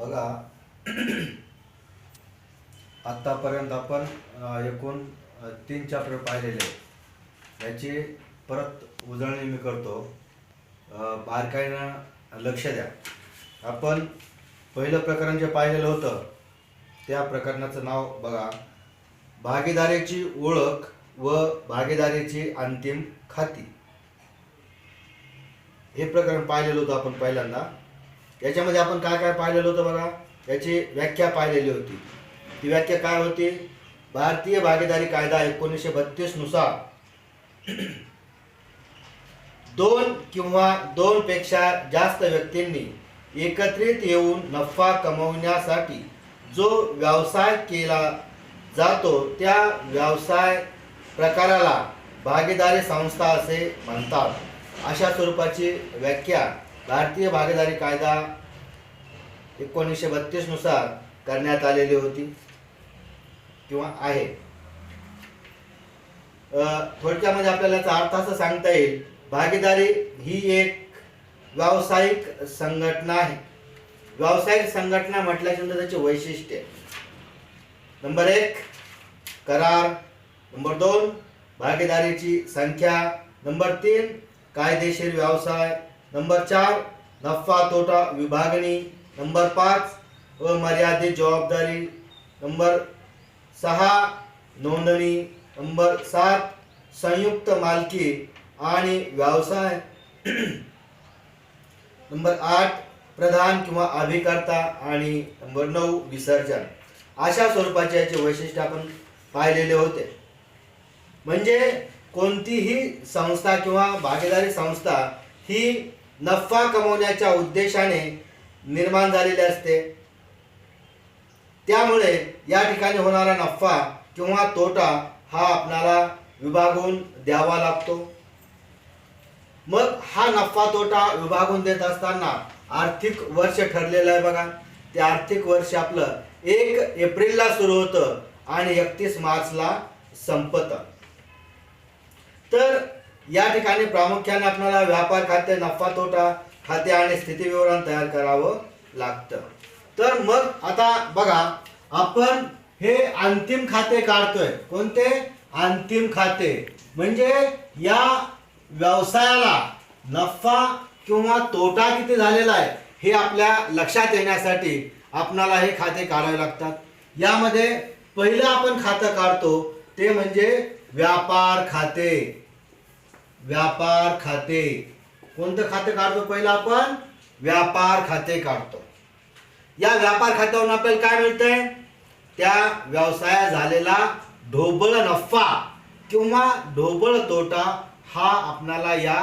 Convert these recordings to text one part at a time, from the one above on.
बघा, आतापर्यंत आपण एकूण 3 चॅप्टर पाहिलेले. याची परत उजळणी मी करतो. बारकाईनं लक्ष द्या. आपण पहिलं प्रकरण जे पाहिलेलं होतं त्या प्रकरणाचं नाव बघा, भागीदारीची ओळख व भागीदारीची अंतिम खाती. हे प्रकरण पाहिलेलं होतं आपण पहिल्यांदा. याच्यामध्ये आपण काय काय पाहिलेलं होतं बघा, याची व्याख्या पाहिलेली होती. ती व्याख्या काय होती? भारतीय भागीदारी कायदा 1932 नुसार 2 किंवा 2 पेक्षा जास्त व्यक्तींनी एकत्रित येऊन नफा कमवण्यासाठी जो व्यवसाय केला जातो त्या व्यवसाय प्रकाराला भागीदारी संस्था असे म्हणतात. अशा स्वरूपाची व्याख्या भारतीय भागीदारी कायदा 1932 नुसार करण्यात आलेली होती किंवा आहे. थोडक्यामध्ये आपल्याला याचा अर्थ असं सांगता येईल, भागीदारी ही एक व्यावसायिक संघटना आहे. व्यावसायिक संघटना म्हटल्यानंतर त्याचे वैशिष्ट्य: नंबर 1 करार, नंबर 2 भागीदारीची संख्या, नंबर 3 कायदेशीर व्यवसाय, नंबर 4 नफा तोटा विभागणी, नंबर 5 अमर्यादित जबाबदारी, नंबर 6 नोंदणी, नंबर 7 संयुक्त मालकी आणि व्यवसाय, नंबर 8 प्रधान किंवा अभिकर्ता आणि नंबर 9 विसर्जन. अशा स्वरूपाचे याचे वैशिष्ट्य आपण पाहिलेले होते. म्हणजे कोणतीही संस्था किंवा भागीदारी संस्था ही नफा कमवण्याच्या उद्देशाने निर्माण झालेली असते. त्यामुळे या ठिकाणी होणारा नफा किंवा तोटा हा आपल्याला विभागून द्यावा लागतो. मग हा नफा तोटा विभागून देत असताना आर्थिक वर्ष ठरलेलं आहे बघा. ते आर्थिक वर्ष आपलं 1 एप्रिलला सुरू होतं आणि 31 मार्चला संपतं. तर या ठिकाणी प्रामुख्याने आपल्याला व्यापार खाते, नफा तोटा खाते आणि स्थिती विवरण तयार करावं लागतं. तर मग आता बघा, आपण हे अंतिम खाते काढतोय. कोणते? अंतिम खाते. म्हणजे या व्यवसायाला नफा किंवा तोटा किती झालेला आहे हे आपल्या लक्षात येण्यासाठी आपणाला हे खाते काढावे लागतात. यामध्ये पहिलं आपण खातं काढतो ते म्हणजे व्यापार खाते. व्यापार खाते. कोणतं खातं काढतो? पहिलं आपण व्यापार खाते काढतो. या व्यापार खात्यावरून आपल्याला काय मिळतंय? त्या व्यवसायात झालेला ढोबळ नफा किंवा ढोबळ तोटा हा आपल्याला या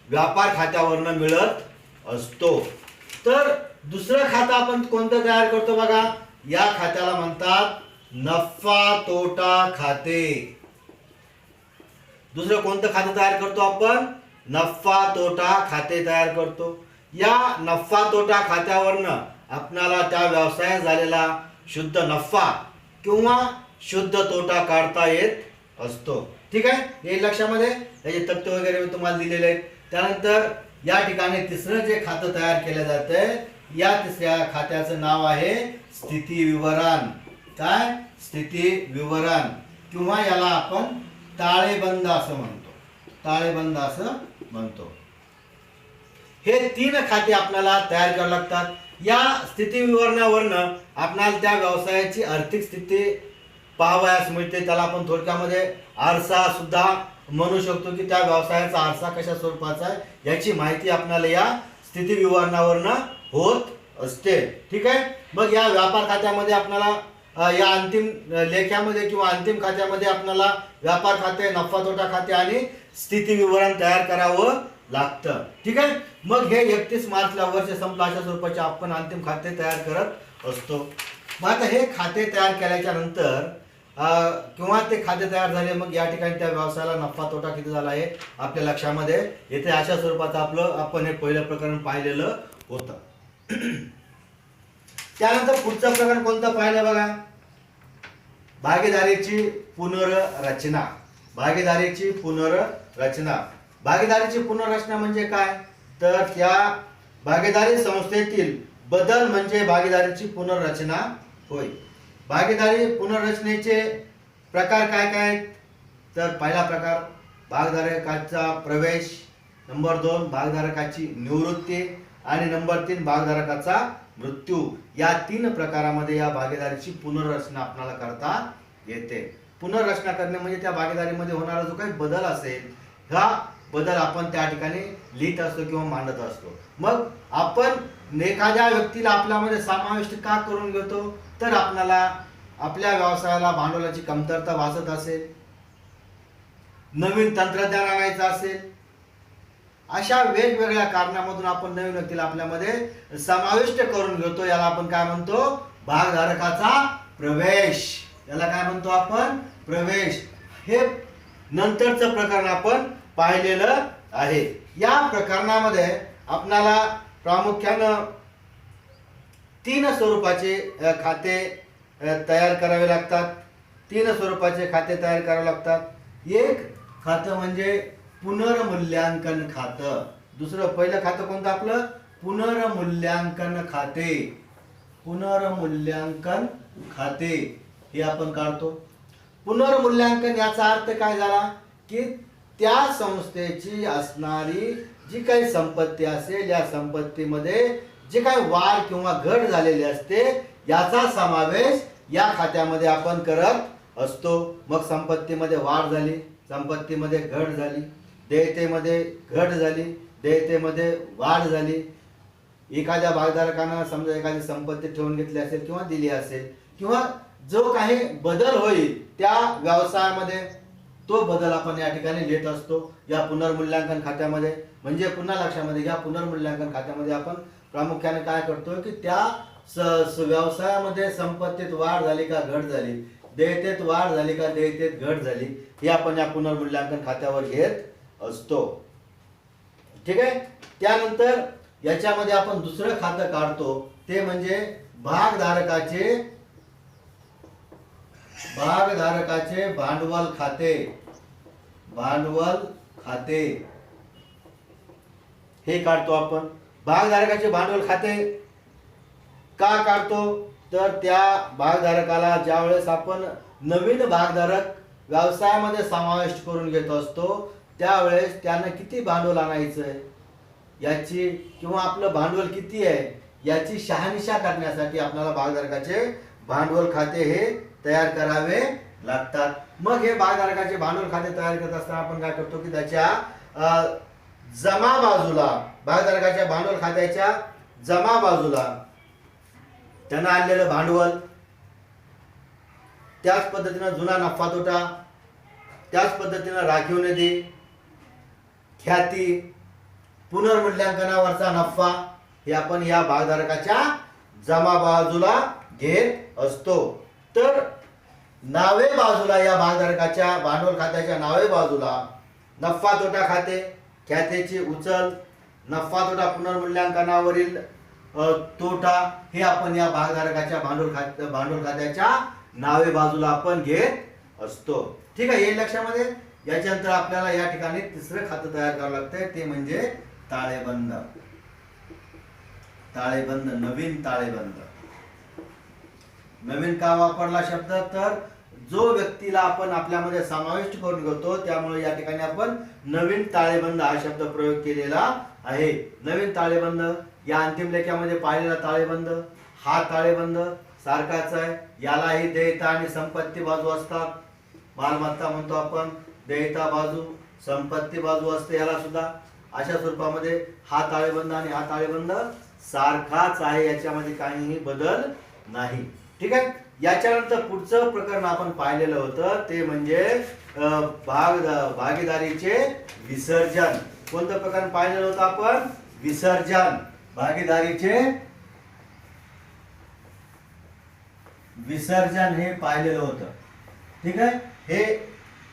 व्यापार खात्यावरून मिळत असतो. तर दुसरं खातं आपण कोणतं तयार करतो बघा, या खात्याला म्हणतात नफा तोटा खाते. दुसरं कोणतं खातं तयार करतो आपण? नफा तोटा खाते तयार करतो. या नफा तोटा खात्यावरनं आपल्याला त्या व्यवसायात झालेला शुद्ध नफा किंवा शुद्ध तोटा काढता येत असतो. ठीक आहे, हे लक्षामध्ये याचे तथ्य वगैरे मी तुम्हाला दिलेले आहेत. त्यानंतर या ठिकाणी तिसरं जे खातं तयार केलं जातंय, या तिसऱ्या खात्याचं नाव आहे स्थिती विवरण. काय? स्थिती विवरण किंवा याला आपण ताळेबंद असं म्हणतो. ताळेबंद असं म्हणतो. हे 3 खाते आपल्याला तयार करावी लागतात. या स्थिती विवरणावरनं आपल्याला त्या व्यवसायाची आर्थिक स्थिती पाहावयास मिळते. त्याला आपण थोडक्यामध्ये आरसा सुद्धा म्हणू शकतो की त्या व्यवसायाचा आरसा कशा स्वरूपाचा आहे याची माहिती आपल्याला या स्थिती विवरणावरनं होत असते. ठीक आहे. मग या व्यापार खात्यामध्ये आपल्याला या अंतिम लेख्यामध्ये किंवा अंतिम खात्यामध्ये आपल्याला व्यापार खाते, नफा तोटा खाते आणि स्थिती विवरण तयार करावं लागतं. ठीक आहे. मग हे 31 मार्चला वर्ष संपलं अशा स्वरूपाचे आपण अंतिम खाते तयार करत असतो. मग आता हे खाते तयार केल्याच्या नंतर किंवा ते खाते तयार झाले, मग या ठिकाणी त्या व्यवसायाला नफा तोटा किती झाला आहे आपल्या लक्षामध्ये येथे. अशा स्वरूपाचं आपण हे पहिलं प्रकरण पाहिलेलं होतं. त्यानंतर पुढचं प्रकरण कोणतं पाहिलं बघा, भागीदारीची पुनर्रचना. भागीदारीची पुनर्रचना. भागीदारीची पुनर्रचना म्हणजे काय? तर त्या भागीदारी संस्थेतील बदल म्हणजे भागीदारीची पुनर्रचना होय. भागीदारी पुनर्रचनेचे प्रकार काय काय आहेत? तर पहिला प्रकार भागधारकाचा प्रवेश, नंबर 2 भागधारकाची निवृत्ती आणि नंबर 3 भागधारकाचा मृत्यू. या 3 प्रकारामध्ये या भागीदारीची पुनर्रचना आपल्याला करता येते. पुनर्रचना करणे म्हणजे त्या भागीदारीमध्ये होणारा जो काही बदल असेल, हा बदल आपण त्या ठिकाणी लिहित असतो किंवा मांडत असतो. मग आपण एखाद्या व्यक्तीला आपल्यामध्ये समाविष्ट का करून घेतो? तर आपल्याला आपल्या व्यवसायाला भांडवलाची कमतरता भासत असेल, नवीन तंत्रज्ञान आणायचं असेल, अशा वेगवेगळ्या कारणामधून आपण नवीन व्यक्तीला आपल्यामध्ये समाविष्ट करून घेतो. याला आपण काय म्हणतो? भागधारकाचा प्रवेश. याला काय म्हणतो आपण? प्रवेश. हे नंतरचं प्रकरण आपण पाहिलेलं आहे. या प्रकरणामध्ये आपल्याला प्रामुख्यानं 3 स्वरूपाचे खाते तयार करावे लागतात. 3 स्वरूपाचे खाते तयार करावे लागतात. एक खातं म्हणजे पुनर्मूल्यांकन खातं. दुसरं पहिलं खातं कोणतं आपलं? पुनर्मूल्यांकन खाते. पुनर्मूल्यांकन खाते हे आपण काढतो. पुनर्मूल्यांकन याचा अर्थ काय झाला की त्या संस्थेची असणारी जी काही संपत्ती असेल, या संपत्तीमध्ये जे काही वाढ किंवा घट झालेली असते, याचा समावेश या खात्यामध्ये आपण करत असतो. मग संपत्तीमध्ये वाढ झाली, संपत्तीमध्ये घट झाली, देयतेमध्ये घट झाली, देयतेमध्ये वाढ झाली. एखाद्या भागधारकांना समजा एखादी संपत्ती ठेवून घेतली असेल किंवा दिली असेल, किंवा जो काही बदल होईल त्या व्यवसायामध्ये, तो बदल आपण या ठिकाणी लिहित असतो या पुनर्मूल्यांकन खात्यामध्ये. म्हणजे पुन्हा लक्षामध्ये घ्या, पुनर्मूल्यांकन खात्यामध्ये आपण प्रामुख्याने काय करतो की त्या व्यवसायामध्ये संपत्तीत वाढ झाली का घट झाली, देयतेत वाढ झाली का देयतेत घट झाली, हे आपण या पुनर्मूल्यांकन खात्यावर घेत असतो. ठीक आहे. त्यानंतर याच्यामध्ये आपण दुसरं खातं काढतो, ते म्हणजे भागधारकाचे भांडवल खाते. भांडवल खाते हे काढतो आपण. भागधारकाचे भांडवल खाते का काढतो? तर त्या भागधारकाला ज्या वेळेस आपण नवीन भागधारक व्यवसायामध्ये समाविष्ट करून घेत असतो, त्यावेळेस त्यानं किती भांडवल आणायचं आहे याची, किंवा आपलं भांडवल किती आहे याची शहानिशा करण्यासाठी आपल्याला भागधारकाचे भांडवल खाते हे तयार करावे लागतात. मग हे भागधारकाचे भांडवल खाते तयार करत असताना आपण काय करतो की त्याच्या जमा बाजूला, भागधारकाच्या भांडवल खात्याच्या जमा बाजूला त्यांना आणलेलं भांडवल, त्याच पद्धतीनं जुना नफा तोटा, त्याच पद्धतीनं राखीव निधी, ख्याती, पुनर्मूल्यांकनावरचा नफा, हे आपण या भागधारकाच्या जमा बाजूला घेत असतो. तर नावे बाजूला, या भागधारकाच्या भांडवल खात्याच्या नावे बाजूला नफा तोटा खाते, ख्यातेची उचल, नफा तोटा पुनर्मूल्यांकनावरील तोटा, हे आपण या भागधारकाच्या भांडवल खात्याच्या नावे बाजूला आपण घेत असतो. ठीक आहे, हे लक्षामध्ये. याच्यानंतर आपल्याला या ठिकाणी तिसरं खातं तयार करावं लागतंय, ते म्हणजे ताळेबंद. ताळेबंद, नवीन ताळेबंद. नवीन का वापरला शब्द? तर जो व्यक्तीला आपण आपल्यामध्ये समाविष्ट करून घेतो, त्यामुळे या ठिकाणी आपण नवीन ताळेबंद हा शब्द प्रयोग केलेला आहे. नवीन ताळेबंद, या अंतिम लेखामध्ये पाहिलेला ताळेबंद, हा ताळेबंद सारखाच आहे. यालाही देयता आणि संपत्ती बाजू असतात. मालमत्ता म्हणतो आपण, देयता बाजू, संपत्ती बाजू असते याला सुद्धा. अशा स्वरूपामध्ये हा ताळेबंद आणि हा ताळेबंद सारखाच आहे, याच्यामध्ये काहीही बदल नाही. ठीक आहे. याच्यानंतर पुढचं प्रकरण आपण पाहिलेलं होतं, ते म्हणजे भागीदारीचे विसर्जन. कोणतं प्रकरण पाहिलेलं होतं आपण? विसर्जन. भागीदारीचे विसर्जन हे पाहिलेलं होतं. ठीक आहे. हे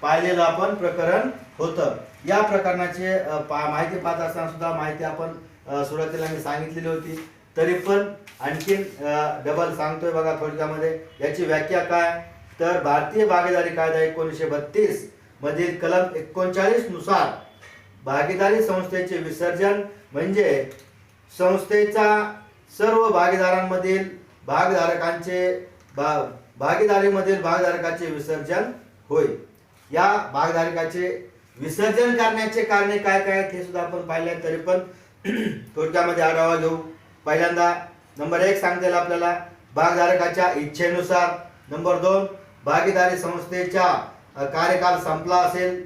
पाहिलेलं आपण प्रकरण होतं. या प्रकरणाचे माहिती पाहत असताना सुद्धा माहिती आपण सुरुवातीला मी सांगितलेली होती, तरी पण आणखीन डबल सांगतोय बघा थोडक्यामध्ये. याची व्याख्या काय? तर भारतीय भागीदारी कायदा 1932 मधील कलम 39 नुसार भागीदारी संस्थेचे विसर्जन म्हणजे संस्थेचा सर्व भागीदारांमधील भागीदारीमधील भागधारकाचे विसर्जन होय. या भागधारकाचे विसर्जन करण्याचे कारणे काय काय ते सुद्धा आपण पाहिले, तरी पण थोडक्यामध्ये आढावा घेऊ. पहिल्यांदा नंबर 1 सांगता आपल्याला भागधारकाच्या इच्छेनुसार. नंबर 2 भागीदारी संस्थेचा कार्यकाल संपला असेल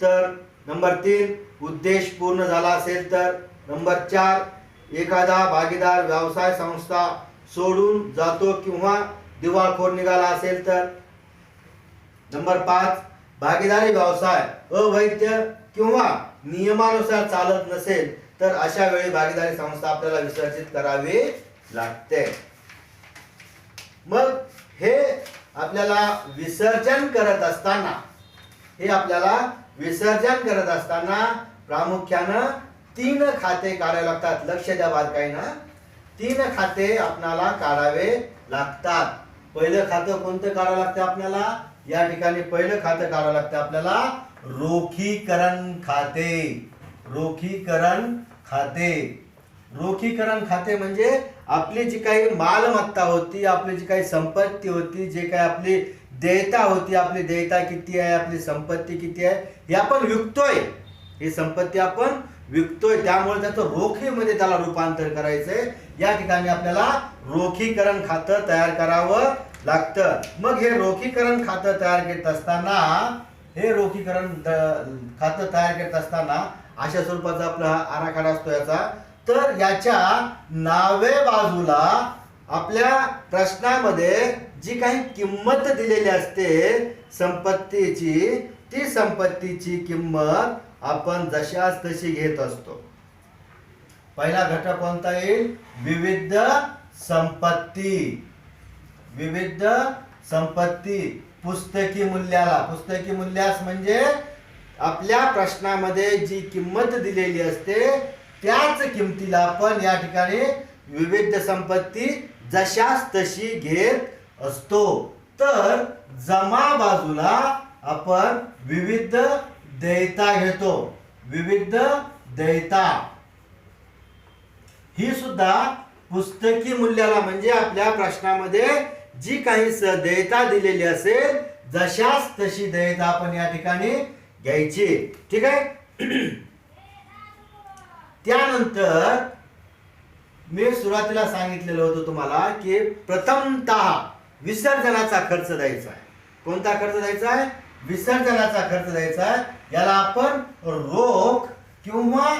तर. नंबर 3 उद्देश पूर्ण झाला असेल तर. नंबर 4 एखादा भागीदार व्यवसाय संस्था सोडून जातो किंवा दिवाळखोर निघाला असेल तर. नंबर 5 भागीदारी व्यवसाय अवैध किंवा नियमानुसार चालत नसेल तर अशा वेळी भागीदारी संस्था आपल्याला विसर्जित करावी लागते. मग हे आपल्याला विसर्जन करत असताना प्रामुख्यानं 3 खाते काढावे लागतात. लक्ष द्या बारकाईनं, 3 खाते आपल्याला काढावे लागतात. पहिलं खातं कोणतं काढावं लागतं आपल्याला? या ठिकाणी पहिलं खातं काढावं लागतं आपल्याला रोखीकरण खाते. रोखीकरण खाते म्हणजे आपली जी काही मालमत्ता होती, आपली जी काही संपत्ती होती, जे काही आपली देयता होती, आपली देयता किती आहे, आपली संपत्ती किती आहे, हे आपण विकतोय. ही संपत्ती आपण विकतोय, त्यामुळे त्याचं रोखीमध्ये त्याला रूपांतर करायचंय. या ठिकाणी आपल्याला रोखीकरण खातं तयार करावं लागतं. मग हे रोखीकरण खातं तयार करत असताना अशा स्वरूपाचा आपला आराखडा असतो याचा. तर याच्या नावे बाजूला आपल्या प्रश्नामध्ये जी काही किंमत दिलेली असते संपत्तीची, ती संपत्तीची किंमत आपण जशाच तशी घेत असतो. पहिला घटक कोणता येईल? विविध संपत्ती पुस्तकी मूल्यास म्हणजे आपल्या प्रश्नामध्ये जी किंमत दिलेली असते त्याच किमतीला आपण या ठिकाणी विविध संपत्ती जशाच तशी घेत असतो. तर जमा बाजूला आपण विविध देयता घेतो. विविध देयता ही सुद्धा पुस्तकी मूल्याला म्हणजे आपल्या प्रश्नामध्ये जी काही देयता दिलेली असेल जशाच तशी देयता आपण या ठिकाणी घ्यायची. ठीक आहे. त्यानंतर मी सुरुवातीला सांगितलेलं होतं तुम्हाला की प्रथमतः विसर्जनाचा खर्च द्यायचा आहे. कोणता खर्च द्यायचा आहे? विसर्जनाचा खर्च द्यायचा आहे. याला आपण रोख किंवा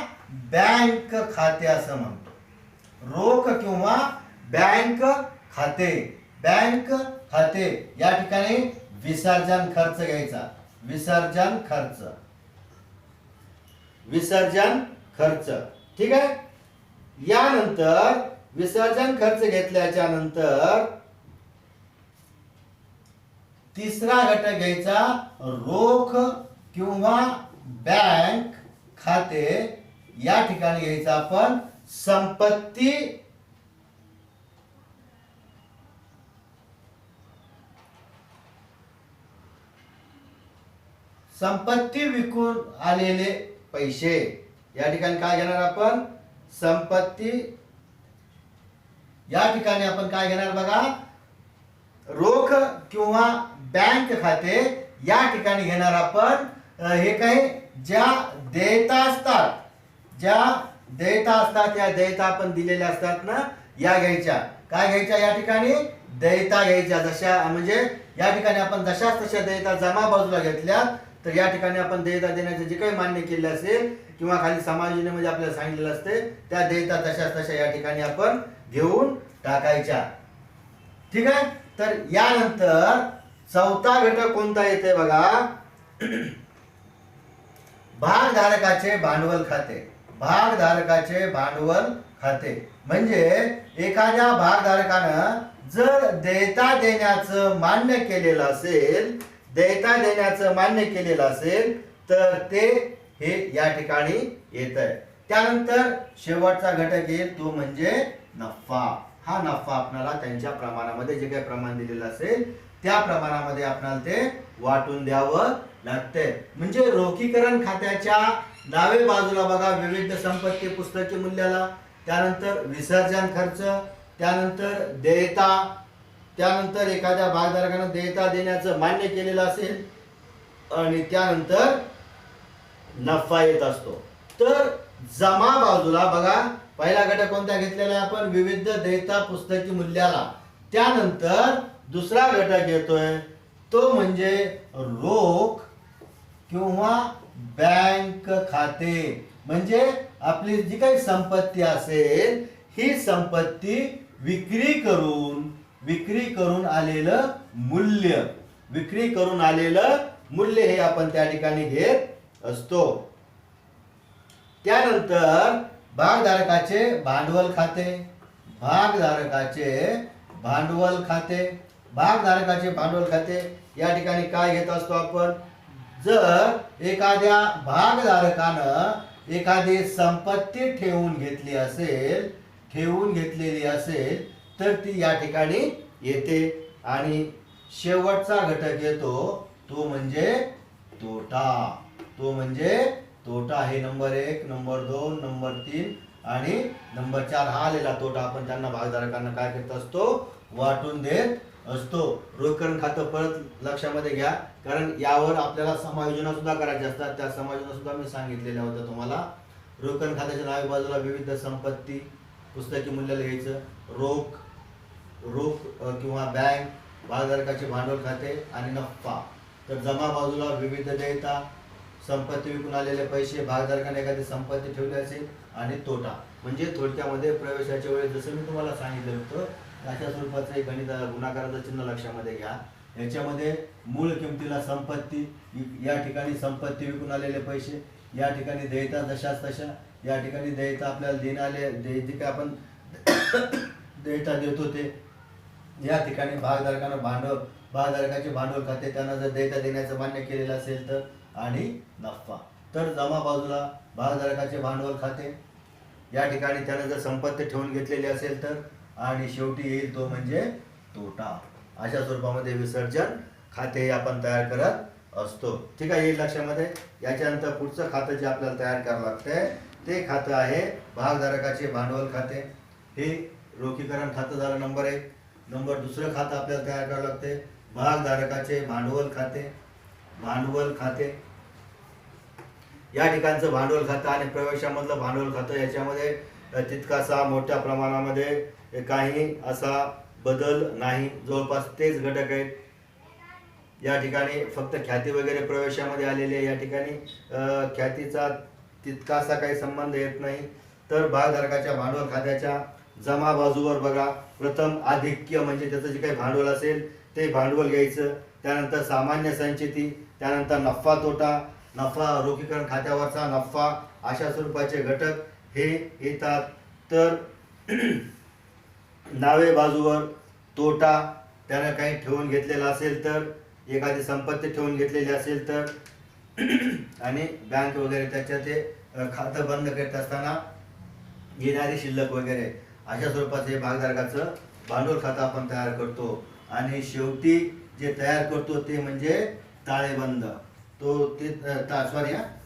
बँक खाते असं म्हणतो. रोख किंवा बँक खाते या ठिकाणी विसर्जन खर्च घ्यायचा. विसर्जन खर्च. ठीक आहे. यानंतर विसर्जन खर्च घेतल्याच्या नंतर तिसरा घटक घ्यायचा रोख किंवा बँक खाते. या ठिकाणी घ्यायचा आपण संपत्ती विकून आलेले पैसे. या ठिकाणी काय घेणार आपण? संपत्ती. या ठिकाणी आपण काय घेणार बघा? रोख किंवा बँक खाते. या ठिकाणी घेणार आपण हे काही ज्या देयता असतात या देयता आपण दिलेल्या असतात ना, या घ्यायच्या. काय घ्यायच्या? या ठिकाणी देयता घ्यायच्या. जशा म्हणजे या ठिकाणी आपण जशाच तशा देयता जमा बाजूला घेतल्या तर या ठिकाणी आपण देयता देण्याचे जे काही मान्य केले असेल किंवा खाली समाज योजनेमध्ये आपल्याला सांगितलेलं असते त्या देयता तशाच तशा या ठिकाणी आपण घेऊन टाकायच्या. ठीक आहे. तर यानंतर चौथा घटक कोणता येते बघा? भागधारकाचे भांडवल खाते. म्हणजे एखाद्या भागधारकानं जर देयता देण्याचं मान्य केलेलं असेल तर ते हे या ठिकाणी येत आहे. त्यानंतर शेवटचा घटक येईल तो म्हणजे नफा. हा नफा आपल्याला त्यांच्या प्रमाणामध्ये जे काही प्रमाण दिलेलं असेल त्या प्रमाणामध्ये आपल्याला ते वाटून द्यावं लागते. म्हणजे रोखीकरण खात्याच्या डावे बाजूला बघा विविध संपत्ती पुस्तकी मूल्याला, त्यानंतर विसर्जन खर्च, त्यानंतर देयता, त्यानंतर एखाद्या भागधारकानं देयता देण्याचं मान्य केलेलं असेल आणि त्यानंतर नफा येत असतो. तर जमा बाजूला बघा पहिला घटक कोणता घेतलेला आहे आपण, विविध देयता पुस्तकी मूल्याला. त्यानंतर दुसरा घटक येतोय तो म्हणजे रोख किंवा बँक खाते. म्हणजे आपली जी काही संपत्ती असेल ही संपत्ती विक्री करून आलेलं मूल्य, विक्री करून आलेलं मूल्य हे आपण त्या ठिकाणी घेत असतो. त्यानंतर भागधारकाचे भांडवल खाते, भागधारकाचे भांडवल खाते या ठिकाणी काय घेत असतो आपण, जर एखाद्या भागधारकानं एखादी संपत्ती ठेवून घेतलेली असेल तर ती या ठिकाणी येते. आणि शेवटचा घटक येतो तो म्हणजे तोटा. हे नंबर 1, नंबर 2, नंबर 3 आणि नंबर 4 हा आलेला तोटा आपण त्यांना भागधारकांना काय करत असतो, वाटून देत असतो. रोखीकरण खातं परत लक्षामध्ये घ्या, कारण यावर आपल्याला समायोजन सुद्धा करायचे असतात. त्या समायोजन सुद्धा मी सांगितलेलं होतं तुम्हाला. रोखीकरण खात्याच्या डाव्या बाजूला विविध संपत्ती पुस्तकी मूल्य लिहायचं, रोख किंवा बँक, भागधारकाचे भांडवल खाते आणि नफा. तर जमा बाजूला विविध देयता, संपत्ती विकून आलेले पैसे, भागधारकाने एखादी संपत्ती ठेवली असेल आणि तोटा. म्हणजे थोडक्यामध्ये प्रवेशाच्या वेळेस जसं मी तुम्हाला सांगितलं होतं अशा स्वरूपाचं एक गणित गुणाकाराचं चिन्ह लक्षामध्ये घ्या. याच्यामध्ये मूळ किमतीला संपत्ती, या ठिकाणी संपत्ती विकून आलेले पैसे, या ठिकाणी देयता जशाच तशा, या ठिकाणी देयता आपल्याला देणारे जे काय आपण देयता देतो ते, या ठिकाणी भागधारकाचे भांडवल खाते, त्यांना जर देयता देण्याचं मान्य केलेलं असेल तर, आणि नफा. तर जमा बाजूला भागधारकाचे भांडवल खाते, या ठिकाणी त्याने जर संपत्ती ठेवून घेतलेली असेल तर, आणि शेवटी येईल तो म्हणजे तोटा. अशा स्वरूपामध्ये विसर्जन खाते आपण तयार करत असतो. ठीक आहे, येईल लक्षामध्ये. याच्यानंतर पुढचं खातं जे आपल्याला तयार करावं लागतंय ते खातं आहे भागधारकाचे भांडवल खाते. हे रोखीकरण खातं झालं नंबर 1. नंबर दुसरं खातं आपल्याला तयार करावं लागते भागधारकाचे भांडवल खाते. या ठिकाणचं भांडवल खातं आणि प्रवेशामधलं भांडवल खातं याच्यामध्ये तितकासा मोठ्या प्रमाणामध्ये काही असा बदल नाही, जवळपास तेच घटक आहेत. या ठिकाणी फक्त ख्याती वगैरे प्रवेशामध्ये आलेले, या ठिकाणी ख्यातीचा तितकासा काही संबंध येत नाही. तर भागधारकाच्या भांडवल खात्याच्या जमा बाजूवर बघा, प्रथम आधिक्य म्हणजे त्याचं जे काही भांडवल असेल ते भांडवल घ्यायचं, त्यानंतर सामान्य संचिती, त्यानंतर नफा तोटा, रोखीकरण खात्यावरचा नफा, अशा स्वरूपाचे घटक हे येतात. तर नावे बाजूवर तोटा, त्यानं काही ठेवून घेतलेला असेल तर, एखादी संपत्ती ठेवून घेतलेली असेल तर, आणि बँक वगैरे त्याच्या ते खातं बंद करत असताना येणारी शिल्लक वगैरे, अशा स्वरूपाचे भागधारकाचं भांडवल खातं आपण तयार करतो. आणि शेवटी जे तयार करतो ते म्हणजे ताळेबंद.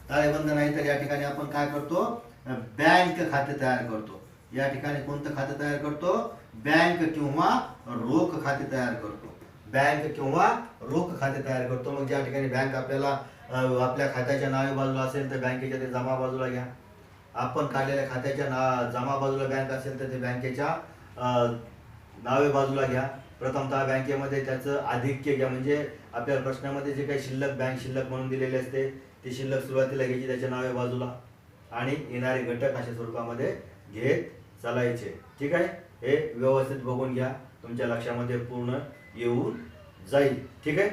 ताळेबंद नाही तर या ठिकाणी आपण काय करतो, बँक खाते तयार करतो. या ठिकाणी कोणतं खातं तयार करतो, बँक किंवा रोख खाते तयार करतो. मग ज्या ठिकाणी बँक आपल्याला आपल्या खात्याच्या नावे बाजूला असेल तर बँकेच्या ते जमा बाजूला घ्या. आपण काढलेल्या खात्याच्या जमा बाजूला बँक असेल तर ते बँकेच्या नावे बाजूला घ्या. प्रथमतः बँकेमध्ये त्याचं आधिक्य घ्या, म्हणजे आपल्या प्रश्नामध्ये जे काही शिल्लक बँक शिल्लक म्हणून दिलेले असते ती शिल्लक सुरुवातीला घ्यायची त्याच्या नावे बाजूला, आणि येणारे घटक अशा स्वरूपामध्ये घेत चालायचे. ठीक आहे, हे व्यवस्थित बघून घ्या, तुमच्या लक्षामध्ये पूर्ण येऊन जाईल. ठीक आहे.